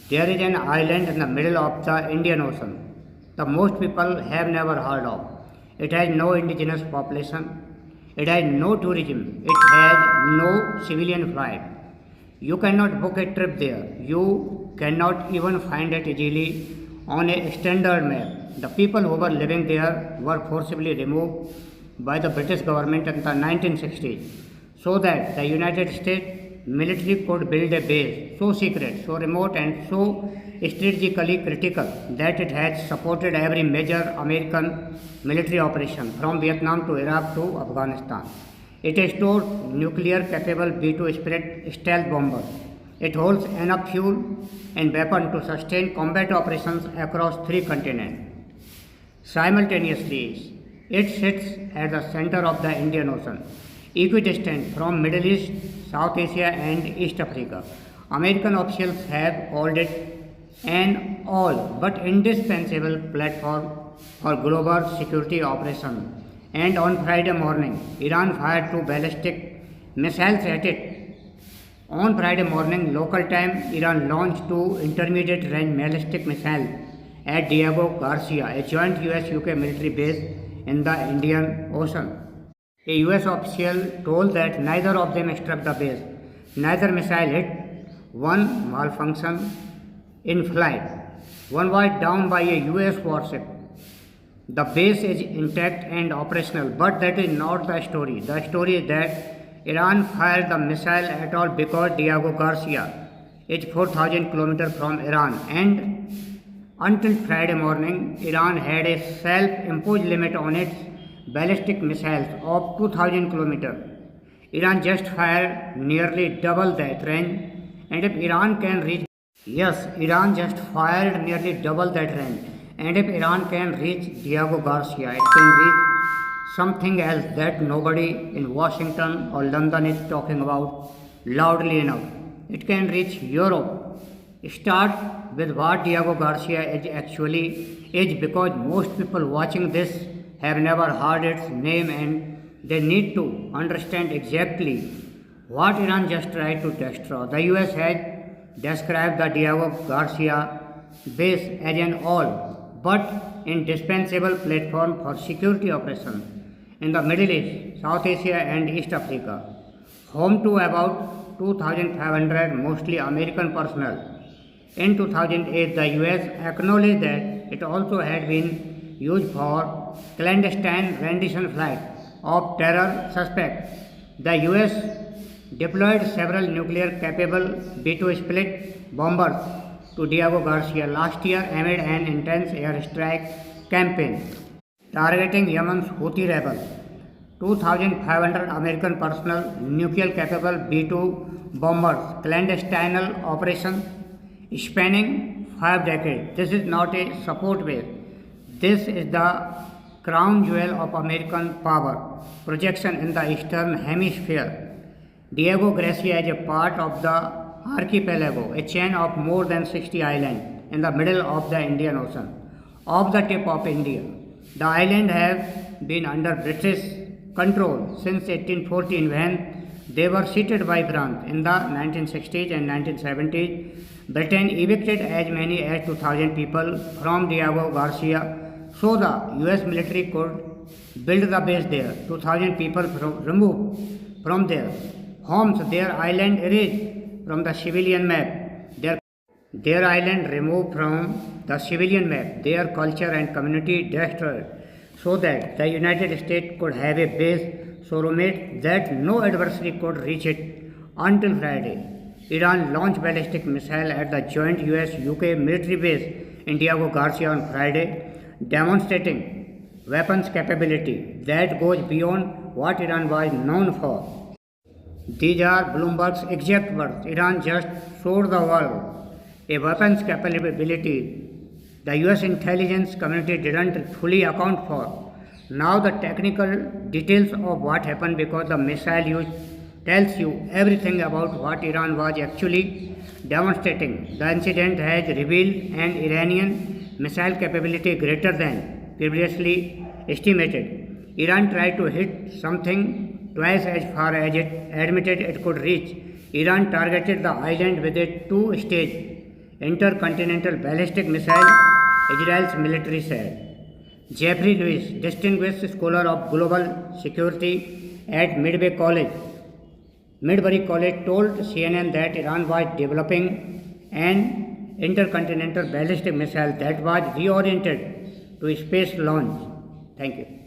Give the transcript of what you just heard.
There is an island in the middle of the Indian Ocean. The most people have never heard of. It has no indigenous population. It has no tourism. It has no civilian flight. You cannot book a trip there. You cannot even find it easily on a standard map. The people who were living there were forcibly removed by the British government in the 1960s so that the United States military could build a base so secret, so remote and so strategically critical that it has supported every major American military operation from Vietnam to Iraq to Afghanistan. It stored nuclear capable B-2 Spirit stealth bombers. It holds enough fuel and weapons to sustain combat operations across 3 continents. Simultaneously, it sits at the center of the Indian Ocean, equidistant from Middle East, South Asia and East Africa. American officials have called it an all but indispensable platform for global security operations. And on Friday morning, Iran fired 2 ballistic missiles at it. On Friday morning, local time, Iran launched 2 intermediate range ballistic missiles at Diego Garcia, a joint US-UK military base in the Indian Ocean. A US official told that neither of them struck the base. Neither missile hit. One malfunctioned in flight. One was down by a US warship. The base is intact and operational, but that is not the story. The story is that Iran fired the missile at all because Diego Garcia is 4,000 kilometers from Iran, and until Friday morning, Iran had a self-imposed limit on its ballistic missiles of 2,000 kilometers. Iran just fired nearly double that range, and if Iran can reach Iran just fired nearly double that range, and if Iran can reach Diego Garcia, it can reach something else that nobody in Washington or London is talking about loudly enough. It can reach Europe. Start with what Diego Garcia is because most people watching this have never heard its name and they need to understand exactly what Iran just tried to destroy. The US has described the Diego Garcia base as an all but indispensable platform for security operations in the Middle East, South Asia and East Africa, home to about 2,500 mostly American personnel. In 2008, the US acknowledged that it also had been used for clandestine rendition flight of terror suspects. The US deployed several nuclear-capable B-2 split bombers to Diego Garcia last year amid an intense airstrike campaign targeting Yemen's Houthi rebels. 2,500 American personnel, nuclear-capable B-2 bombers, clandestine operation spanning 5 decades. This is not a support base. This is the crown jewel of American power projection in the Eastern Hemisphere. Diego Garcia is a part of the archipelago, a chain of more than 60 islands in the middle of the Indian Ocean, off the tip of India. The islands have been under British control since 1814 when they were ceded by France. In the 1960s and 1970s, Britain evicted as many as 2,000 people from Diego Garcia so the US military could build the base there. 2,000 people removed from their homes, their island erased from the civilian map. Their island removed from the civilian map, their culture and community destroyed, so that the United States could have a base so remote that no adversary could reach it. Until Friday, Iran launched ballistic missile at the joint US-UK military base in Diego Garcia on Friday, demonstrating weapons capability that goes beyond what Iran was known for. These are Bloomberg's exact words. Iran just showed the world a weapons capability the US intelligence community didn't fully account for. Now the technical details of what happened because the missile used tells you everything about what Iran was actually demonstrating. The incident has revealed an Iranian missile capability greater than previously estimated. Iran tried to hit something twice as far as it admitted it could reach. Iran targeted the island with a 2-stage intercontinental ballistic missile, Israel's military said. Jeffrey Lewis, distinguished scholar of global security at Midbury College, told CNN that Iran was developing an intercontinental ballistic missile that was reoriented to space launch. Thank you.